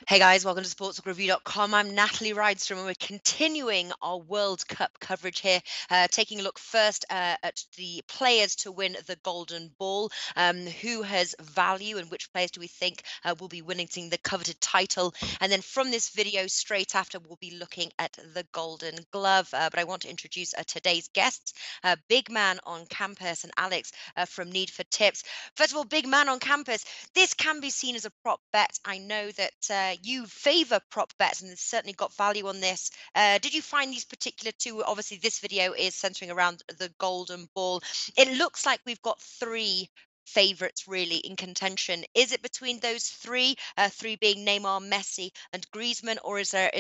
Hey guys, welcome to sportsbookreview.com. I'm Natalie Rydstrom and we're continuing our World Cup coverage here, taking a look first at the players to win the Golden Ball, who has value and which players do we think will be winning the coveted title. And then from this video straight after, we'll be looking at the Golden Glove. But I want to introduce today's guests, Big Man on Campus and Alex from Need for Tips. First of all, Big Man on Campus, this can be seen as a prop bet. I know that you favor prop bets and it's certainly got value on this. Did you find these particular two? Obviously, this video is centering around the Golden Ball. It looks like we've got three favorites really in contention. Is it between those three, three being Neymar, Messi, and Griezmann, or is there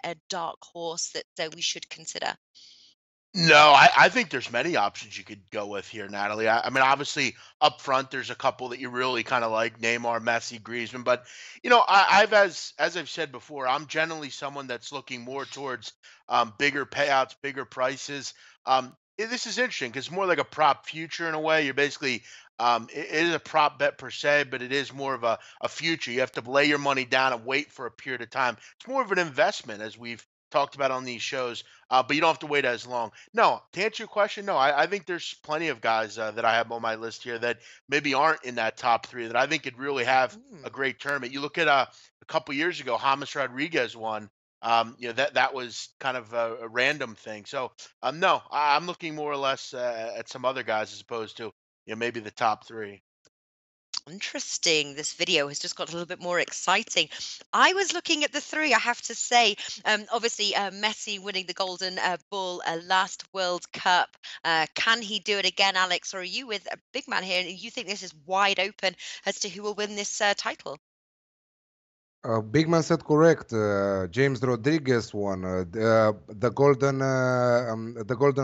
a dark horse that we should consider? No, I think there's many options you could go with here, Natalie. I mean, obviously, up front, there's a couple that you really kind of like: Neymar, Messi, Griezmann. But I've as I've said before, I'm generally someone that's looking more towards bigger payouts, bigger prices. This is interesting because it's more like a prop future in a way. You're basically it is a prop bet per se, but it is more of a future. You have to lay your money down and wait for a period of time. It's more of an investment, as we've talked about on these shows, but you don't have to wait as long. No, to answer your question, no, I think there's plenty of guys that I have on my list here that maybe aren't in that top three that I think could really have a Mm. great tournament. You look at a couple years ago, James Rodríguez won. That was kind of a random thing. So no, I'm looking more or less at some other guys as opposed to maybe the top three. Interesting. This video has just got a little bit more exciting. I was looking at the three, I have to say. Obviously, Messi winning the Golden Ball last World Cup. Can he do it again, Alex? Or are you with a big man here and you think this is wide open as to who will win this title? Big man said correct. James Rodriguez won the golden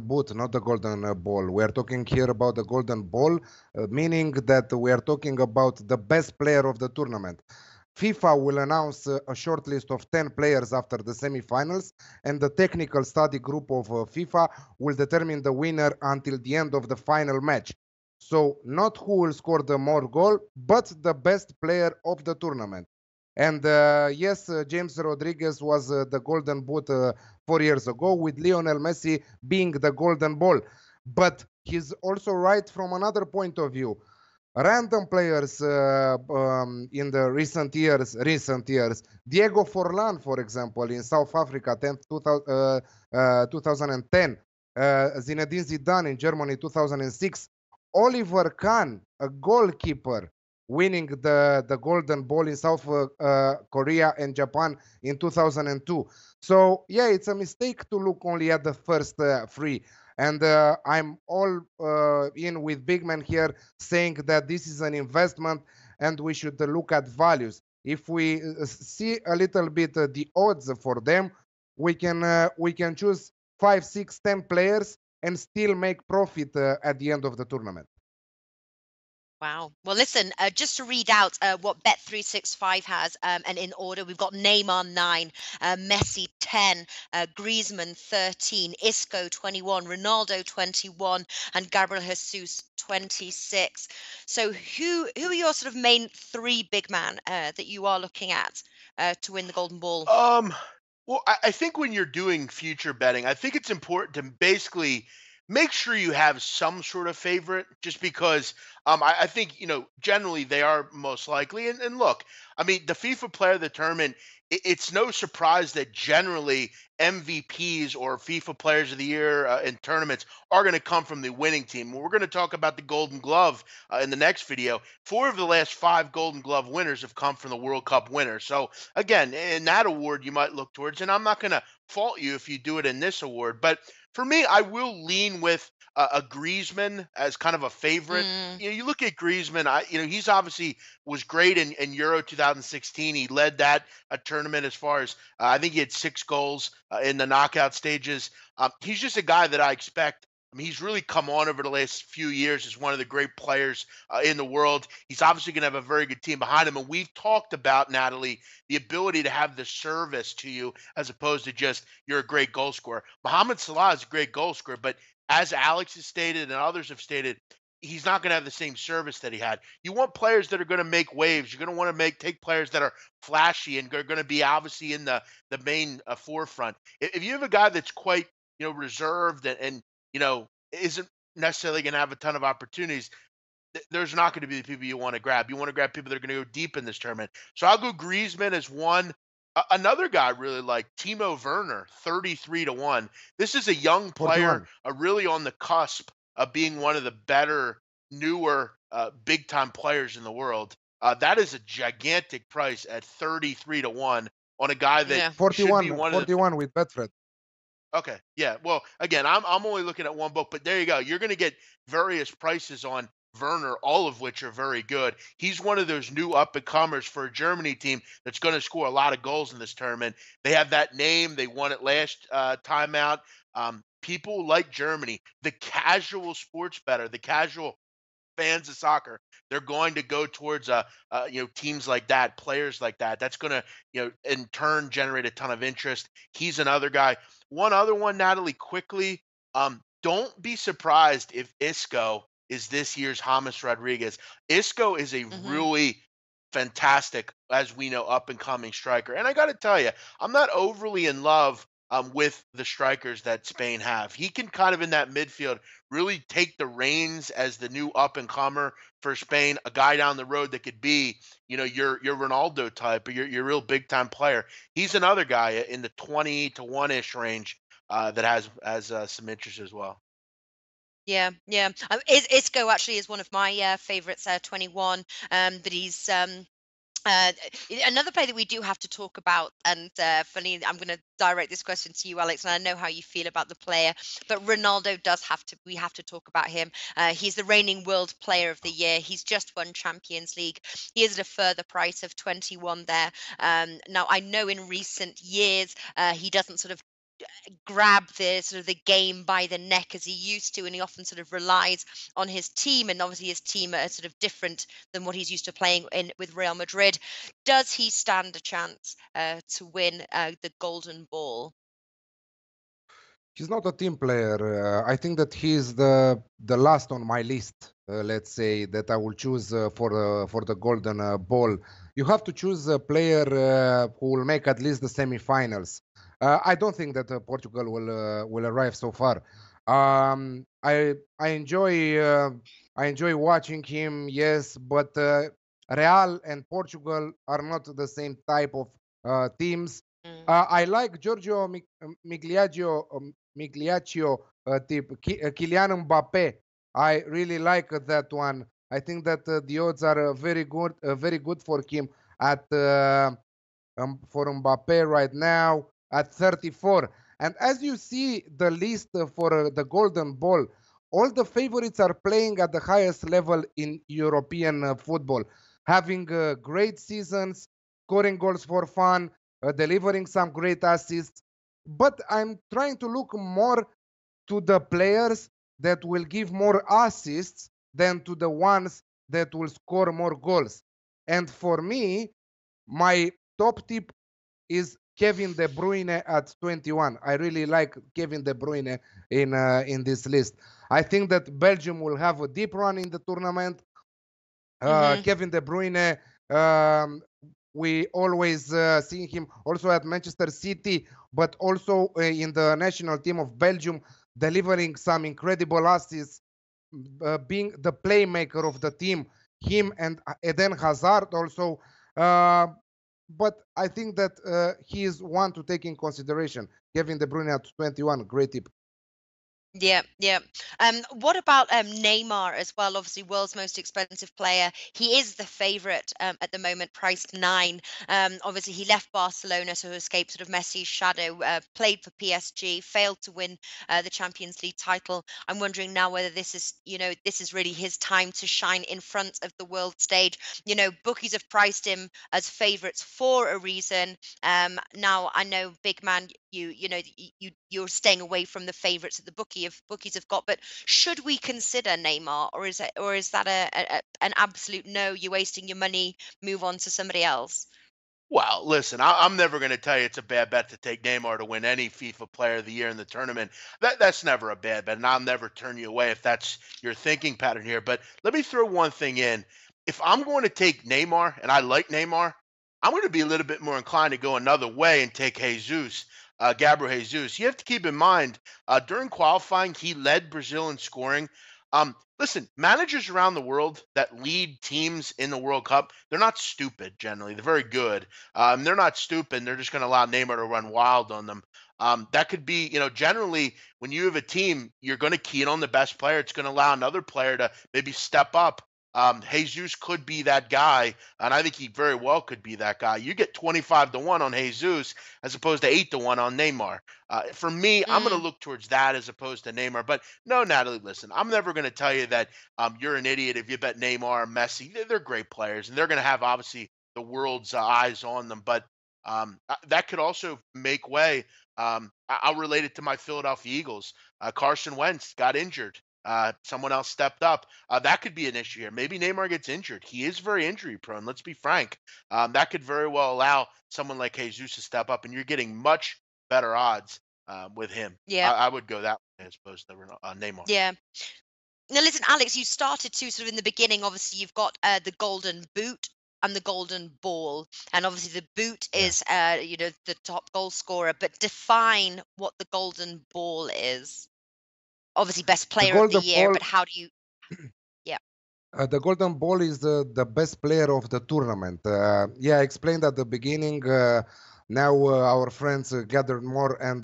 boot, not the golden ball. We are talking here about the golden ball, meaning that we are talking about the best player of the tournament. FIFA will announce a short list of 10 players after the semifinals, and the technical study group of FIFA will determine the winner until the end of the final match. So, not who will score the more goal, but the best player of the tournament. And yes, James Rodriguez was the golden boot 4 years ago, with Lionel Messi being the golden ball. But he's also right from another point of view. Random players in the recent years, Diego Forlán, for example, in South Africa, 2010, Zinedine Zidane in Germany, 2006, Oliver Kahn, a goalkeeper, winning the golden ball in South Korea and Japan in 2002. So yeah, it's a mistake to look only at the first three. And I'm all in with Big Man here, saying that this is an investment and we should look at values. If we see a little bit the odds for them, we can choose 5, 6, 10 players and still make profit at the end of the tournament. Wow. Well, listen, just to read out what Bet365 has, and in order, we've got Neymar 9, Messi 10, Griezmann 13, Isco 21, Ronaldo 21, and Gabriel Jesus 26. So who are your sort of main three big man that you are looking at to win the Golden Ball? Well, I think when you're doing future betting, I think it's important to basically make sure you have some sort of favorite, just because I think, generally they are most likely. And look, I mean, the FIFA Player of the Tournament, it's no surprise that generally MVPs or FIFA Players of the Year in tournaments are going to come from the winning team. We're going to talk about the Golden Glove in the next video. 4 of the last 5 Golden Glove winners have come from the World Cup winners. So again, in that award, you might look towards, and I'm not going to fault you if you do it in this award, but for me, I will lean with a Griezmann as kind of a favorite. Mm. You look at Griezmann. He's obviously was great in Euro 2016. He led that tournament as far as I think he had 6 goals in the knockout stages. He's just a guy that I expect. I mean, he's really come on over the last few years as one of the great players in the world. He's obviously going to have a very good team behind him. And we've talked about, Natalie, the ability to have the service to you as opposed to just you're a great goal scorer. Mohamed Salah is a great goal scorer, but as Alex has stated and others have stated, he's not going to have the same service that he had. You want players that are going to make waves. You're going to want to take players that are flashy and are going to be obviously in the main forefront. If you have a guy that's quite reserved and isn't necessarily going to have a ton of opportunities, there's not going to be the people you want to grab. You want to grab people that are going to go deep in this tournament. So I'll go Griezmann as one. Another guy I really like, Timo Werner, 33-1. This is a young player, 41. really on the cusp of being one of the better, newer, big time players in the world. That is a gigantic price at 33-1 on a guy that Yeah. should be 41, one of the 41 with Betfred. Okay. Yeah. Well, again, I'm only looking at one book, but there you go. You're going to get various prices on Werner, all of which are very good. He's one of those new up and comers for a Germany team that's going to score a lot of goals in this tournament. They have that name. They won it last time out. People like Germany. The casual sports bettor, the casual fans of soccer, they're going to go towards teams like that, players like that. That's going to in turn generate a ton of interest. He's another guy. One other one, Natalie, quickly. Don't be surprised if Isco is this year's James Rodríguez. Isco is a Hmm. really fantastic, as we know, up and coming striker. And I got to tell you, I'm not overly in love with the strikers that Spain have. He can kind of in that midfield really take the reins as the new up and comer for Spain, a guy down the road that could be, your Ronaldo type or your real big time player. He's another guy in the 20-1 ish range that has some interest as well. Yeah, yeah. Isco actually is one of my favorites. 21. That he's Uh, another player that we do have to talk about, and funny, I'm going to direct this question to you, Alex, and I know how you feel about the player, but Ronaldo does have to. We have to talk about him. He's the reigning World Player of the Year. He's just won Champions League. He is at a further price of 21 there. Now I know in recent years he doesn't sort of grab the sort of the game by the neck as he used to, and he often sort of relies on his team, and obviously his team are sort of different than what he's used to playing in with Real Madrid. Does he stand a chance to win the Golden Ball? He's not a team player. I think that he's the last on my list. Let's say that I will choose for the golden ball. You have to choose a player who will make at least the semifinals. I don't think that Portugal will arrive so far. I enjoy watching him. Yes, but Real and Portugal are not the same type of teams. Mm. I like Giorgio Migliaccio, type Kylian Mbappe. I really like that one. I think that the odds are very good for him at for Mbappe right now at 34. And as you see the list for the Golden Ball, all the favorites are playing at the highest level in European football, having great seasons, scoring goals for fun, delivering some great assists. But I'm trying to look more to the players that will give more assists than to the ones that will score more goals. And for me, my top tip is Kevin De Bruyne at 21. I really like Kevin De Bruyne in this list. I think that Belgium will have a deep run in the tournament. Hmm. Kevin De Bruyne, we always see him also at Manchester City, but also in the national team of Belgium, delivering some incredible assists, being the playmaker of the team. Him and Eden Hazard also. Uh, but I think that he is one to take in consideration. Kevin De Bruyne at 21, great tip. Yeah, yeah. What about Neymar as well? Obviously, world's most expensive player. He is the favorite at the moment, priced 9. Obviously, he left Barcelona to escape sort of Messi's shadow. Played for PSG, failed to win the Champions League title. I'm wondering now whether this is really his time to shine in front of the world stage. Bookies have priced him as favorites for a reason. Now I know, big man, you're staying away from the favorites that the bookies have got, but should we consider Neymar, or is that an absolute no? You're wasting your money. Move on to somebody else. Well, listen, I'm never going to tell you it's a bad bet to take Neymar to win any FIFA Player of the Year in the tournament. That's never a bad bet, and I'll never turn you away if that's your thinking pattern here. But let me throw one thing in. If I'm going to take Neymar, and I like Neymar, I'm going to be a little bit more inclined to go another way and take Jesus, Gabriel Jesus. You have to keep in mind during qualifying, he led Brazil in scoring. Listen, managers around the world that lead teams in the World Cup, they're not stupid generally. They're very good. They're not stupid. They're just going to allow Neymar to run wild on them. That could be, generally when you have a team, you're going to key in on the best player. It's going to allow another player to maybe step up. Jesus could be that guy, and I think he very well could be that guy. You get 25-1 on Jesus as opposed to 8-1 on Neymar. For me, I'm going to Mm, look towards that as opposed to Neymar. But no, Natalie, listen, I'm never going to tell you that you're an idiot if you bet Neymar or Messi. They're great players, and they're going to have obviously the world's eyes on them. But that could also make way. I'll relate it to my Philadelphia Eagles. Carson Wentz got injured. Someone else stepped up. That could be an issue here. Maybe Neymar gets injured. He is very injury prone. Let's be frank. That could very well allow someone like Jesus to step up, and you're getting much better odds with him. yeah, I would go that way as opposed to Neymar. yeah. Now, listen, Alex, you started to sort of in the beginning. Obviously, you've got the golden boot and the golden ball, and obviously the boot Yeah. is, the top goal scorer. But define what the golden ball is. Obviously, best The player of the golden year, ball, but how do you? Yeah, the golden ball is the best player of the tournament. Yeah, I explained at the beginning. Now our friends gathered more, and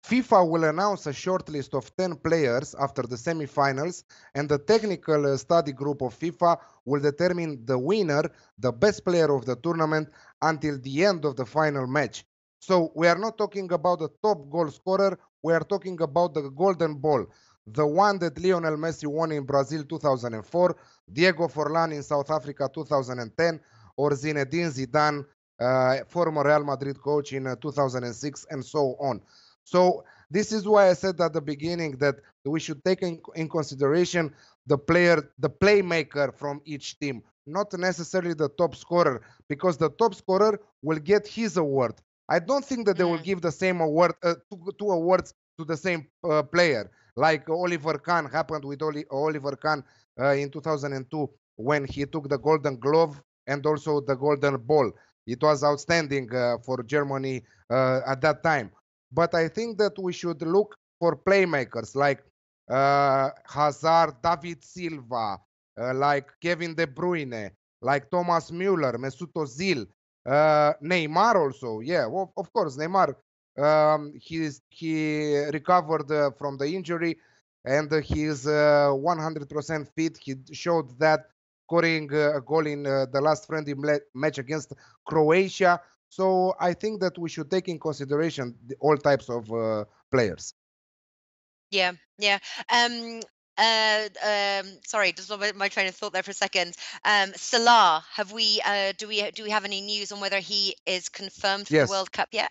FIFA will announce a short list of 10 players after the semifinals, and the technical study group of FIFA will determine the winner, the best player of the tournament, until the end of the final match. So we are not talking about the top goal scorer. We are talking about the golden ball, the one that Lionel Messi won in Brazil 2004, Diego Forlán in South Africa 2010, or Zinedine Zidane, former Real Madrid coach in 2006, and so on. So this is why I said at the beginning that we should take in consideration the player, the playmaker from each team, not necessarily the top scorer, because the top scorer will get his award. I don't think that they will mm, give the same award, two awards to the same player, like Oliver Kahn happened with Oliver Kahn in 2002 when he took the Golden Glove and also the Golden Ball. It was outstanding for Germany at that time. But I think that we should look for playmakers like Hazard, David Silva, like Kevin De Bruyne, like Thomas Müller, Mesut Özil, Neymar also. Yeah, well, of course, Neymar. He recovered from the injury and he is 100% fit. He showed that scoring a goal in the last friendly match against Croatia. So I think that we should take in consideration all types of players. yeah, yeah. Sorry, just lost my train of thought there for a second. Salah, do we have any news on whether he is confirmed for the Yes, World Cup yet?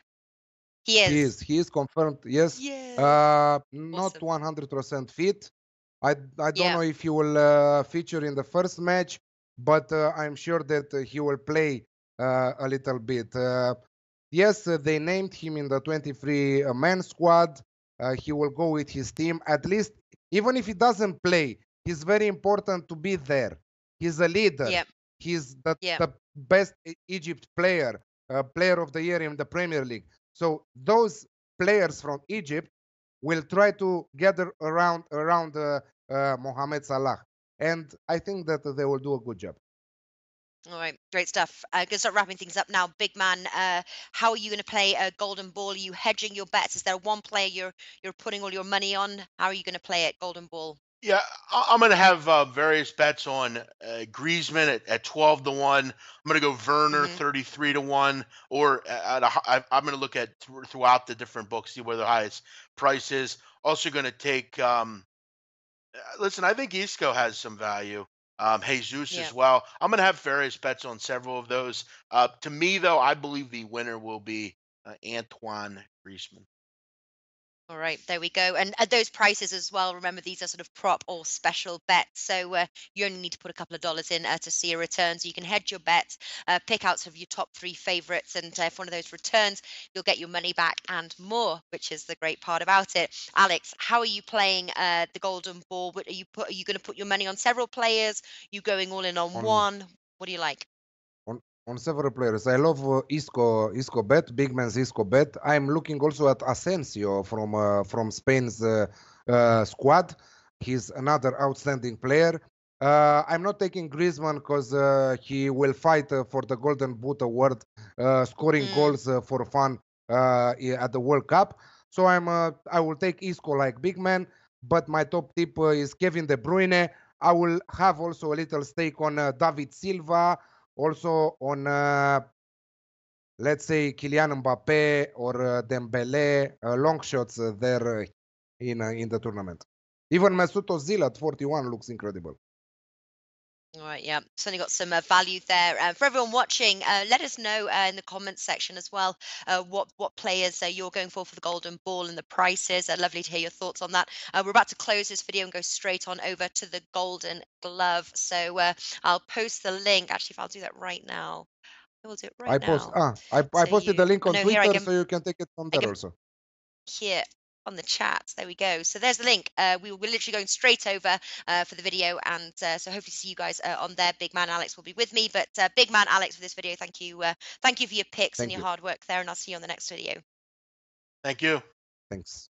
He he is. is. He is confirmed. Yes, Yeah. not Awesome. 100% fit. I don't Yeah. know if he will feature in the first match, but I'm sure that he will play a little bit. Yes, they named him in the 23-man squad. He will go with his team. At least, even if he doesn't play, he's very important to be there. He's a leader. Yeah. He's Yeah. the best Egypt player, player of the year in the Premier League. So those players from Egypt will try to gather around Mohamed Salah, and I think that they will do a good job. All right. Great stuff. Gonna start wrapping things up now. Big man, how are you going to play a golden ball? Are you hedging your bets? Is there one player you're putting all your money on? How are you going to play it? Golden ball. Yeah, I'm going to have various bets on Griezmann at 12-1. I'm going to go Werner Hmm. 33-1, or I'm going to look at throughout the different books, see where the highest price is. Also going to take, listen, I think Isco has some value. Jesus Yeah. as well. I'm going to have various bets on several of those. To me, though, I believe the winner will be Antoine Griezmann. All right, there we go. And at those prices as well, remember these are sort of prop or special bets. So you only need to put a couple of dollars in to see a return. So you can hedge your bet, pick out some of your top 3 favorites. And if one of those returns, you'll get your money back and more, which is the great part about it. Alex, how are you playing the Golden Ball? Are you going to put your money on several players? You going all in on On one? What do you like? on several players. I love Isco bet, big man's Isco bet. I'm looking also at Asensio from Spain's squad. He's another outstanding player. I'm not taking Griezmann because he will fight for the Golden Boot award, scoring Mm, goals for fun at the World Cup. So I will take Isco like big man, but my top tip is Kevin De Bruyne. I will have also a little stake on David Silva, also on let's say Kylian Mbappe or Dembele, long shots there in the tournament. Even Mesut Özil at 41 looks incredible. all right, yeah, certainly got some value there. For everyone watching, let us know in the comments section as well what players you're going for the Golden Ball and the prices. Lovely to hear your thoughts on that. We're about to close this video and go straight on over to the Golden Glove. So I'll post the link. Actually, if I'll do that right now, I will do it right now. I So posted the link I on know here Twitter, so you can take it from I there can also. here on the chat. There we go. So there's the link. We're literally going straight over for the video, and so hopefully see you guys on there. Big man Alex will be with me, but big man Alex for this video. Thank you for your picks and Thank your you. hard work there, and I'll see you on the next video. Thank you. Thanks.